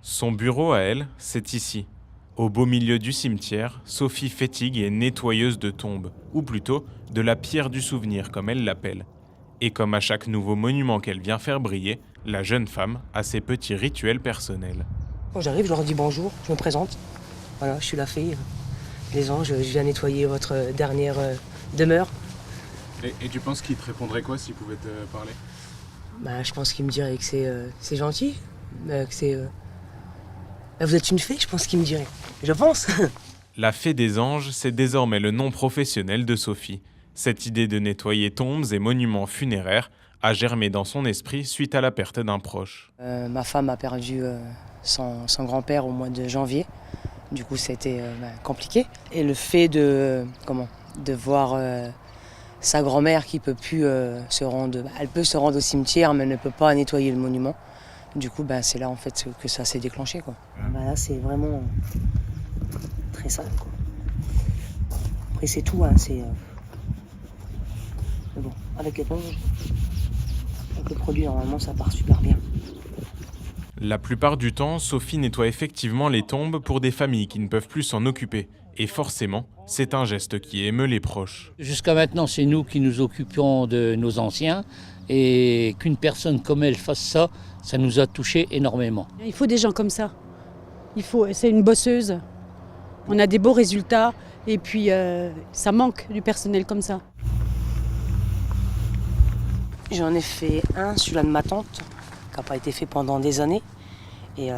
Son bureau à elle, c'est ici. Au beau milieu du cimetière, Sophie Fettig est nettoyeuse de tombes, ou plutôt de la pierre du souvenir comme elle l'appelle. Et comme à chaque nouveau monument qu'elle vient faire briller, la jeune femme a ses petits rituels personnels. Quand j'arrive, je leur dis bonjour, je me présente. Voilà, je suis la fée. Les anges, je viens nettoyer votre dernière demeure. Et tu penses qu'il te répondrait quoi s'il pouvait te parler? Je pense qu'il me dirait que c'est gentil, que c'est... vous êtes une fée, je pense qu'il me dirait. Je pense. La fée des anges, c'est désormais le nom professionnel de Sophie. Cette idée de nettoyer tombes et monuments funéraires a germé dans son esprit suite à la perte d'un proche. Ma femme a perdu son grand-père au mois de janvier. Du coup, c'était compliqué. Et le fait de voir sa grand-mère qui peut plus se rendre... Elle peut se rendre au cimetière, mais elle ne peut pas nettoyer le monument. Du coup, c'est là en fait que ça s'est déclenché, quoi. Là, c'est vraiment très sale, quoi. Après, c'est tout, hein, c'est... Mais bon, avec l'éponge, avec le produit, normalement, ça part super bien. La plupart du temps, Sophie nettoie effectivement les tombes pour des familles qui ne peuvent plus s'en occuper. Et forcément, c'est un geste qui émeut les proches. Jusqu'à maintenant, c'est nous qui nous occupions de nos anciens. Et qu'une personne comme elle fasse ça, ça nous a touchés énormément. Il faut des gens comme ça. C'est une bosseuse. On a des beaux résultats et puis ça manque du personnel comme ça. J'en ai fait un, celui-là de ma tante, qui n'a pas été fait pendant des années. Et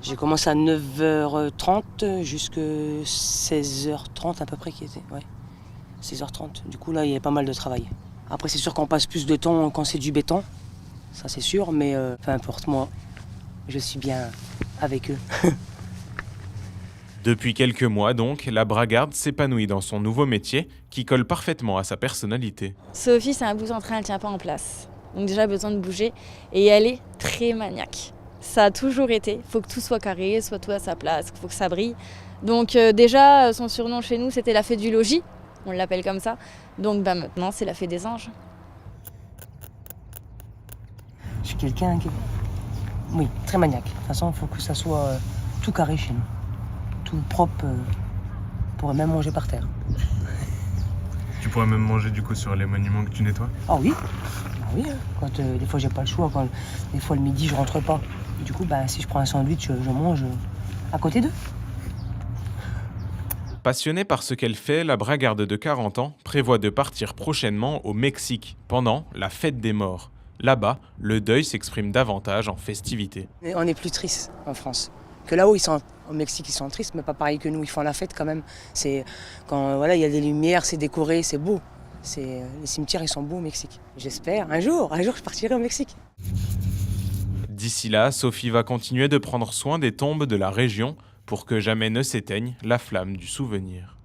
j'ai commencé à 9h30 jusqu'à 16h30 à peu près, qui était. Ouais, 16h30. Du coup, là, il y a pas mal de travail. Après, c'est sûr qu'on passe plus de temps quand c'est du béton, ça c'est sûr, mais peu importe, moi, je suis bien avec eux. Depuis quelques mois donc, la bragarde s'épanouit dans son nouveau métier qui colle parfaitement à sa personnalité. Sophie, c'est un bout en train, elle ne tient pas en place. Donc déjà besoin de bouger et elle est très maniaque. Ça a toujours été, il faut que tout soit carré, soit tout à sa place, il faut que ça brille. Donc déjà, son surnom chez nous, c'était la fée du logis, on l'appelle comme ça. Donc maintenant, c'est la fée des anges. Je suis quelqu'un qui... Oui, très maniaque. De toute façon, il faut que ça soit tout carré chez nous. Tout propre, on pourrait même manger par terre. Tu pourrais même manger du coup sur les monuments que tu nettoies? Ah oui, oui, hein. Quand des fois j'ai pas le choix, quand des fois le midi je rentre pas. Et du coup, si je prends un sandwich, je mange à côté d'eux. Passionnée par ce qu'elle fait, la bragarde de 40 ans prévoit de partir prochainement au Mexique pendant la fête des morts. Là-bas, le deuil s'exprime davantage en festivités. Et on est plus triste en France. Que là-haut, au Mexique, ils sont tristes, mais pas pareil que nous, ils font la fête quand même. C'est quand il y a des lumières, c'est décoré, c'est beau. Les cimetières, ils sont beaux au Mexique. J'espère, un jour, je partirai au Mexique. D'ici là, Sophie va continuer de prendre soin des tombes de la région pour que jamais ne s'éteigne la flamme du souvenir.